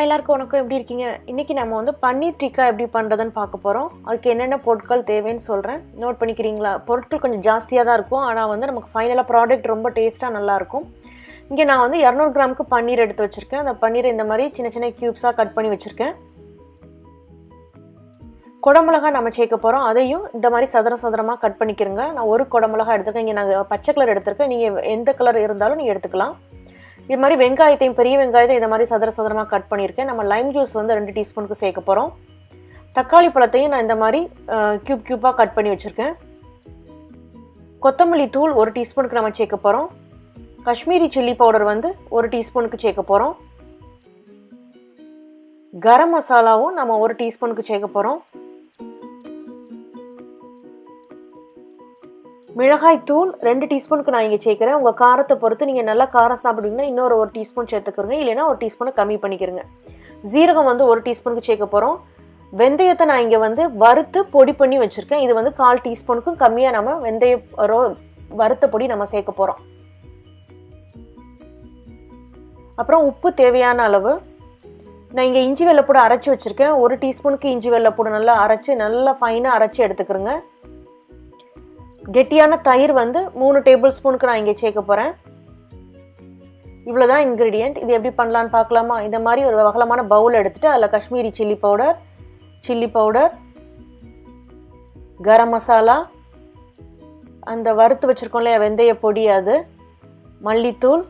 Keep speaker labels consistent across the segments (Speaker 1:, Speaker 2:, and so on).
Speaker 1: எல்லாருக்கும் வணக்கம். எப்படி இருக்கீங்க? இன்றைக்கி நம்ம வந்து பன்னீர் டிக்கா எப்படி பண்ணுறதுன்னு பார்க்க போகிறோம். அதுக்கு என்னென்ன பொருட்கள் தேவைன்னு சொல்கிறேன், நோட் பண்ணிக்கிறீங்களா? பொருட்கள் கொஞ்சம் ஜாஸ்தியாக தான் இருக்கும், ஆனால் வந்து நமக்கு ஃபைனலாக ப்ராடக்ட் ரொம்ப டேஸ்ட்டாக நல்லாயிருக்கும். இங்கே நான் வந்து 200 கிராமுக்கு பன்னீர் எடுத்து வச்சுருக்கேன். அந்த பன்னீரை இந்த மாதிரி சின்ன சின்ன க்யூப்ஸாக கட் பண்ணி வச்சுருக்கேன். குடமிளகா நம்ம சேர்க்க போகிறோம், அதையும் இந்த மாதிரி சதுரமாக கட் பண்ணிக்கிறங்க. நான் ஒரு குடமிளகா எடுத்துருக்கேன். இங்கே நாங்கள் பச்சை கலர் எடுத்துருக்கேன், நீங்கள் எந்த கலர் இருந்தாலும் நீங்கள் எடுத்துக்கலாம். இது மாதிரி வெங்காயத்தையும் பெரிய வெங்காயத்தை இந்த மாதிரி சதுரமாக கட் பண்ணியிருக்கேன். நம்ம லைம் ஜூஸ் வந்து 2 டீஸ்பூனுக்கு சேர்க்க போகிறோம். தக்காளி பழத்தையும் நான் இந்த மாதிரி க்யூப்பாக கட் பண்ணி வச்சுருக்கேன். கொத்தமல்லி தூள் 1 டீஸ்பூனுக்கு நம்ம சேர்க்க போகிறோம். காஷ்மீரி சில்லி பவுடர் வந்து 1 டீஸ்பூனுக்கு சேர்க்க போகிறோம். கரம் மசாலாவும் நம்ம 1 டீஸ்பூனுக்கு சேர்க்க போகிறோம். மிளகாய் தூள் 2 டீஸ்பூனுக்கு நான் இங்கே சேர்க்குறேன். உங்கள் காரத்தை பொறுத்து நீங்கள் நல்லா காரம் சாப்பிடுவீங்கன்னா இன்னொரு 1 டீஸ்பூன் சேர்த்துக்கிறங்க, இல்லைன்னா 1 டீஸ்பூனை கம்மி பண்ணிக்கிறங்க. ஜீரகம் வந்து 1 டீஸ்பூனுக்கு சேர்க்க போகிறோம். வெந்தயத்தை நான் இங்கே வந்து வறுத்து பொடி பண்ணி வச்சுருக்கேன். இது வந்து 1/4 டீஸ்பூனுக்கும் கம்மியாக நம்ம வறுத்த பொடி நம்ம சேர்க்க போகிறோம். அப்புறம் உப்பு தேவையான அளவு. நான் இங்கே இஞ்சி வெள்ளைப்பூடு அரைச்சி வச்சுருக்கேன். 1 டீஸ்பூனுக்கு இஞ்சி வெள்ளைப்பூடு நல்லா அரைச்சி நல்லா ஃபைனாக அரைச்சி எடுத்துக்கிறேங்க. கெட்டியான தயிர் வந்து 3 டேபிள் ஸ்பூனுக்கு நான் இங்கே சேர்க்க போகிறேன். இவ்வளோதான் இன்க்ரீடியண்ட். இது எப்படி பண்ணலான்னு பார்க்கலாமா? இந்த மாதிரி ஒரு வகலமான பவுல் எடுத்துகிட்டு அதில் காஷ்மீரி சில்லி பவுடர், கரம் மசாலா, அந்த வறுத்து வச்சுருக்கோம் இல்லையா வெந்தய பொடி, அது, மல்லித்தூள்,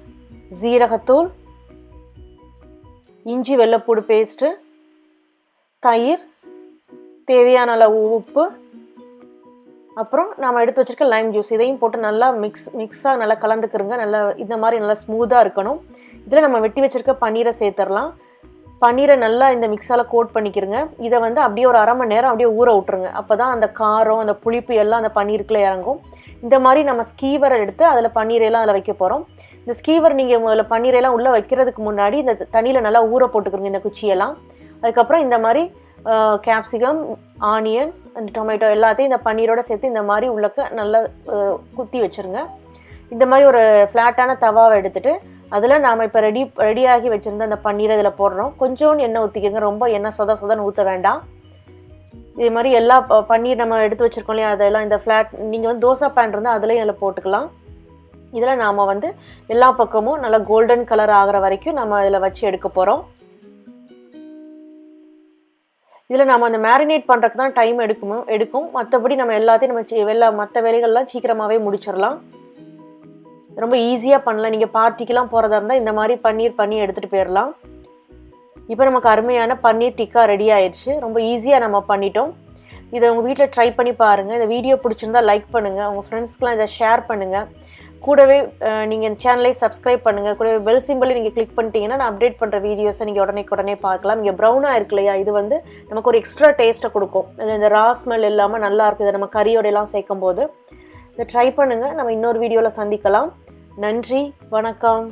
Speaker 1: ஜீரகத்தூள், இஞ்சி வெள்ளைப்பூடு பேஸ்ட்டு, தயிர், தேவையான அளவு உப்பு, அப்புறம் நாம் எடுத்து வச்சுருக்க லைம் ஜூஸ், இதையும் போட்டு நல்லா மிக்ஸாக நல்லா கலந்துக்கிறங்க. நல்லா இந்த மாதிரி நல்லா ஸ்மூத்தாக இருக்கணும். இதில் நம்ம வெட்டி வச்சுருக்க பன்னீரை சேர்த்துடலாம். பன்னீரை நல்லா இந்த மிக்ஸால் கோட் பண்ணிக்கிறங்க. இதை வந்து அப்படியே ஒரு 1/2 மணி நேரம் அப்படியே ஊற விட்ருங்க. அப்போ தான் அந்த காரம் அந்த புளிப்பு எல்லாம் அந்த பன்னீருக்குள்ளே இறங்கும். இந்த மாதிரி நம்ம ஸ்கீவரை எடுத்து அதில் பன்னீரெல்லாம் அதில் வைக்க போகிறோம். இந்த ஸ்கீவர் நீங்கள் முதல்ல பன்னீரெல்லாம் உள்ளே வைக்கிறதுக்கு முன்னாடி இந்த தண்ணியில் நல்லா ஊற போட்டுக்கிறங்க, இந்த குச்சியெல்லாம். அதுக்கப்புறம் இந்த மாதிரி கேப்சிகம், ஆனியன், அந்த டொமேட்டோ எல்லாத்தையும் இந்த பன்னீரோடு சேர்த்து இந்த மாதிரி உள்ளக்க நல்லா குத்தி வச்சுருங்க. இந்த மாதிரி ஒரு ஃப்ளாட்டான தவாவை எடுத்துகிட்டு அதில் நாம் இப்போ ரெடியாகி வச்சுருந்த அந்த பன்னீரை இதில் போடுறோம். கொஞ்சோண்டு எண்ணெய் ஊற்றிக்கங்க, ரொம்ப எண்ணெய் சொதன்னு ஊற்ற வேண்டாம். இதே மாதிரி எல்லா பன்னீர் நம்ம எடுத்து வச்சுருக்கோம் இல்லையா, அதெல்லாம் இந்த ஃப்ளாட் நீங்கள் வந்து தோசை பேன் இருந்தால் அதுலேயும் இதில் போட்டுக்கலாம். இதில் நாம் வந்து எல்லா பக்கமும் நல்லா கோல்டன் கலர் ஆகிற வரைக்கும் நம்ம இதில் வச்சு எடுக்க போகிறோம். இதில் நம்ம அந்த மேரினேட் பண்ணுறதுக்கு தான் டைம் எடுக்கும். மற்றபடி நம்ம எல்லாத்தையும் நம்ம மற்ற வேலைகள்லாம் சீக்கிரமாகவே முடிச்சிடலாம். ரொம்ப ஈஸியாக பண்ணலாம். நீங்கள் பார்ட்டிக்கெலாம் போகிறதா இருந்தால் இந்த மாதிரி பன்னீர் பண்ணி எடுத்துகிட்டு போயிடலாம். இப்போ நமக்கு அருமையான பன்னீர் டிக்கா ரெடி ஆயிடுச்சு. ரொம்ப ஈஸியாக நம்ம பண்ணிட்டோம். இதை உங்கள் வீட்டில் ட்ரை பண்ணி பாருங்கள். இந்த வீடியோ பிடிச்சிருந்தா லைக் பண்ணுங்கள், உங்கள் ஃப்ரெண்ட்ஸ்க்கெலாம் இதை ஷேர் பண்ணுங்கள். கூடவே நீங்கள் இந்த சேனலை சப்ஸ்கிரைப் பண்ணுங்கள். கூடவே பெல் சிம்பிளை நீங்கள் கிளிக் பண்ணிட்டீங்கன்னா நான் அப்டேட் பண்ணுற வீடியோஸை நீங்கள் உடனே பார்க்கலாம். இங்கே ப்ரௌனாக இருக்கு இல்லையா, இது வந்து நமக்கு ஒரு எக்ஸ்ட்ரா டேஸ்ட்டை கொடுக்கும். இந்த ரா ஸ்மெல் இல்லாமல் நல்லா இருக்குது. இதை நம்ம கறியோடையெல்லாம் சேர்க்கும் போது இதை ட்ரை பண்ணுங்கள். நம்ம இன்னொரு வீடியோவில் சந்திக்கலாம். நன்றி, வணக்கம்.